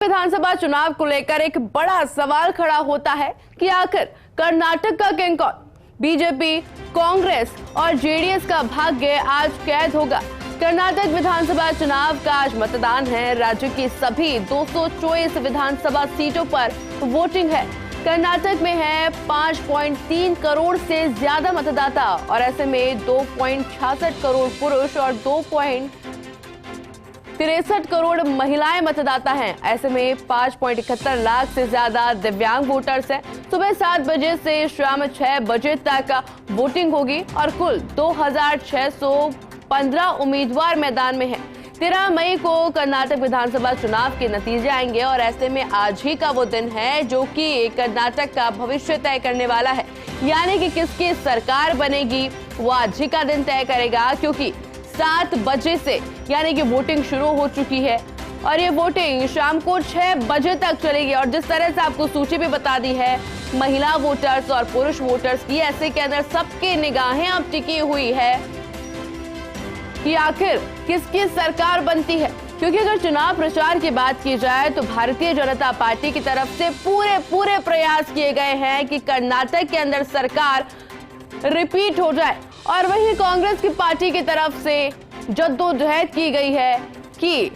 विधानसभा चुनाव को लेकर एक बड़ा सवाल खड़ा होता है कि आखिर कर्नाटक का किंग कौन? बीजेपी, कांग्रेस और जेडीएस का भाग्य आज कैद होगा। कर्नाटक विधानसभा चुनाव का आज मतदान है। राज्य की सभी 224 विधानसभा सीटों पर वोटिंग है। कर्नाटक में है 5.3 करोड़ से ज्यादा मतदाता और ऐसे में 2.66 करोड़ पुरुष और 2.63 करोड़ महिलाएं मतदाता हैं। ऐसे में 5.71 लाख से ज्यादा दिव्यांग वोटर्स हैं। सुबह 7 बजे से शाम 6 बजे तक वोटिंग होगी और कुल 2615 उम्मीदवार मैदान में हैं। 13 मई को कर्नाटक विधानसभा चुनाव के नतीजे आएंगे और ऐसे में आज ही का वो दिन है जो कि कर्नाटक का भविष्य तय करने वाला है। यानी कि किसकी सरकार बनेगी वो आज ही का दिन तय करेगा, क्योंकि 7 बजे से यानी कि वोटिंग शुरू हो चुकी है और ये वोटिंग शाम को 6 बजे तक चलेगी। और जिस तरह से आपको सूची भी बता दी है महिला वोटर्स और पुरुष वोटर्स की, ऐसे के अंदर सबकी निगाहें अब टिकी हुई है कि आखिर किसकी सरकार बनती है। क्योंकि अगर चुनाव प्रचार की बात की जाए तो भारतीय जनता पार्टी की तरफ से पूरे प्रयास किए गए हैं कि कर्नाटक के अंदर सरकार रिपीट हो जाए, और वहीं कांग्रेस की पार्टी की तरफ से जद्दोजहद की गई है कि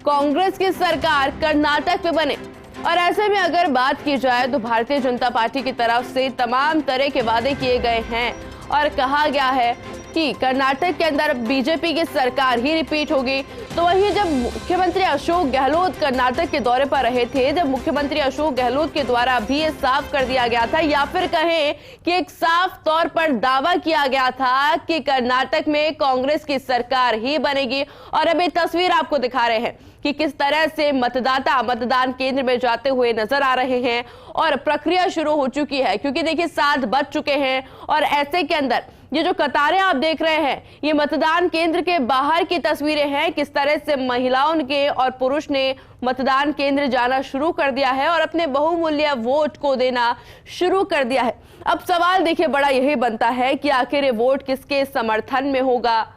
कांग्रेस की सरकार कर्नाटक में बने। और ऐसे में अगर बात की जाए तो भारतीय जनता पार्टी की तरफ से तमाम तरह के वादे किए गए हैं और कहा गया है कि कर्नाटक के अंदर बीजेपी की सरकार ही रिपीट होगी। तो वहीं जब मुख्यमंत्री अशोक गहलोत कर्नाटक के दौरे पर रहे थे, जब मुख्यमंत्री अशोक गहलोत के द्वारा भी ये साफ कर दिया गया था, या फिर कहें कि एक साफ तौर पर दावा किया गया था कि कर्नाटक में कांग्रेस की सरकार ही बनेगी। और अब ये तस्वीर आपको दिखा रहे हैं कि किस तरह से मतदाता मतदान केंद्र में जाते हुए नजर आ रहे हैं और प्रक्रिया शुरू हो चुकी है। क्योंकि देखिए 7 बज चुके हैं और ऐसे के अंदर ये जो कतारें आप देख रहे हैं ये मतदान केंद्र के बाहर की तस्वीरें हैं। किस तरह से महिलाओं के और पुरुष ने मतदान केंद्र जाना शुरू कर दिया है और अपने बहुमूल्य वोट को देना शुरू कर दिया है। अब सवाल देखिए बड़ा यही बनता है कि आखिर ये वोट किसके समर्थन में होगा।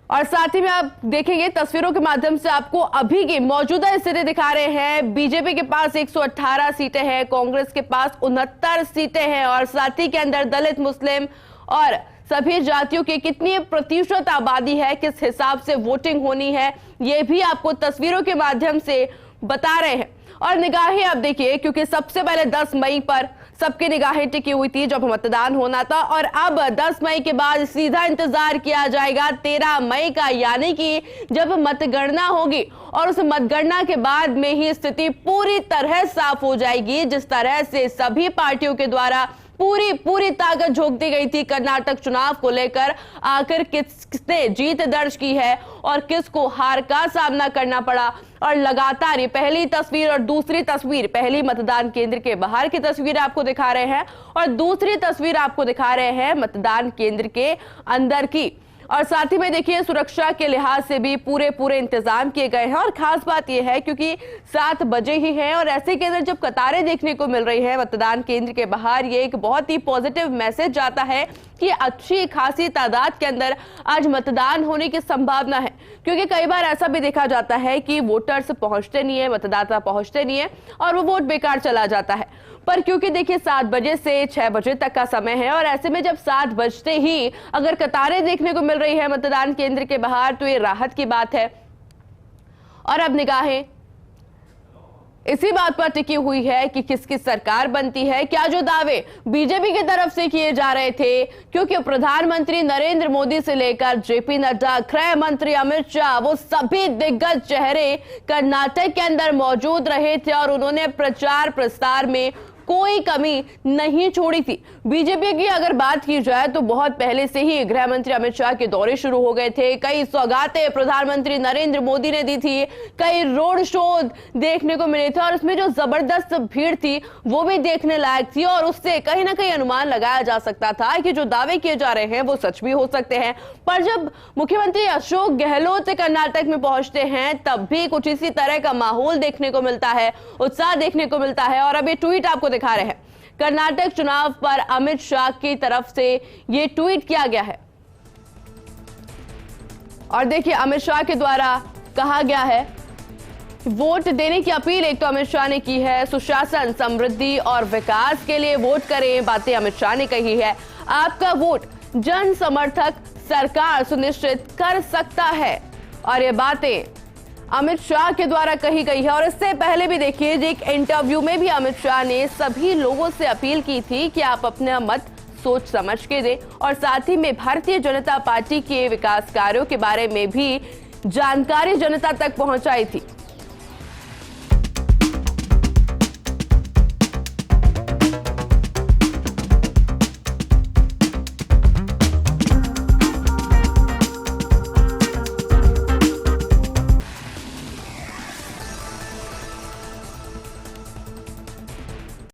और साथ ही में आप देखेंगे तस्वीरों के माध्यम से आपको अभी की मौजूदा स्थिति दिखा रहे हैं। बीजेपी के पास 118 सीटें हैं, कांग्रेस के पास 69 सीटें हैं और साथ ही के अंदर दलित, मुस्लिम और सभी जातियों की कितनी प्रतिशत आबादी है, किस हिसाब से वोटिंग होनी है, ये भी आपको तस्वीरों के माध्यम से बता रहे हैं। और निगाहें आप देखिए, क्योंकि सबसे पहले 10 मई पर सबकी निगाहें टिकी हुई थी जब मतदान होना था, और अब 10 मई के बाद सीधा इंतजार किया जाएगा 13 मई का, यानी कि जब मतगणना होगी और उस मतगणना के बाद में ही स्थिति पूरी तरह साफ हो जाएगी। जिस तरह से सभी पार्टियों के द्वारा पूरी ताकत झोंक दी गई थी कर्नाटक चुनाव को लेकर, आखिर किसने जीत दर्ज की है और किसको हार का सामना करना पड़ा। और लगातार ये पहली तस्वीर और दूसरी तस्वीर, पहली मतदान केंद्र के बाहर की तस्वीर आपको दिखा रहे हैं और दूसरी तस्वीर आपको दिखा रहे हैं मतदान केंद्र के अंदर की। और साथ ही में देखिए सुरक्षा के लिहाज से भी पूरे इंतजाम किए गए हैं। और खास बात यह है क्योंकि 7 बजे ही है और ऐसे के अंदर जब कतारें देखने को मिल रही है मतदान केंद्र के बाहर, ये एक बहुत ही पॉजिटिव मैसेज जाता है कि अच्छी खासी तादाद के अंदर आज मतदान होने की संभावना है। क्योंकि कई बार ऐसा भी देखा जाता है कि वोटर्स पहुंचते नहीं है, मतदाता पहुंचते नहीं है और वो वोट बेकार चला जाता है। पर क्योंकि देखिए 7 बजे से 6 बजे तक का समय है और ऐसे में जब 7 बजते ही अगर कतारें देखने को मिल रही है मतदान केंद्र के बाहर, तो ये राहत की बात है। और अब निगाहें इसी बात पर टिकी हुई है कि किसकी सरकार बनती है। क्या जो दावे बीजेपी की तरफ से किए जा रहे थे, क्योंकि प्रधानमंत्री नरेंद्र मोदी से लेकर जेपी नड्डा, गृह मंत्री अमित शाह, वो सभी दिग्गज चेहरे कर्नाटक के अंदर मौजूद रहे थे और उन्होंने प्रचार प्रसार में कोई कमी नहीं छोड़ी थी। बीजेपी की अगर बात की जाए तो बहुत पहले से ही गृह मंत्री अमित शाह के दौरे शुरू हो गए थे। कई सौगातें प्रधानमंत्री नरेंद्र मोदी ने दी थी, कई रोड शो देखने को मिले थे और उसमें जो जबरदस्त भीड़ थी वो भी देखने लायक थी। और उससे कहीं ना कहीं अनुमान लगाया जा सकता था कि जो दावे किए जा रहे हैं वो सच भी हो सकते हैं। पर जब मुख्यमंत्री अशोक गहलोत कर्नाटक में पहुंचते हैं तब भी कुछ इसी तरह का माहौल देखने को मिलता है, उत्साह देखने को मिलता है। और अब ये ट्वीट आपको दिखा रहे हैं, कर्नाटक चुनाव पर अमित शाह की तरफ से ये ट्वीट किया गया है और देखिए अमित शाह के द्वारा कहा गया है वोट देने की अपील एक तो अमित शाह ने की है, सुशासन, समृद्धि और विकास के लिए वोट करें, बातें अमित शाह ने कही है। आपका वोट जन समर्थक सरकार सुनिश्चित कर सकता है और ये बातें अमित शाह के द्वारा कही गई है। और इससे पहले भी देखिए, एक इंटरव्यू में भी अमित शाह ने सभी लोगों से अपील की थी कि आप अपना मत सोच समझ के दें और साथ ही में भारतीय जनता पार्टी के विकास कार्यों के बारे में भी जानकारी जनता तक पहुंचाई थी।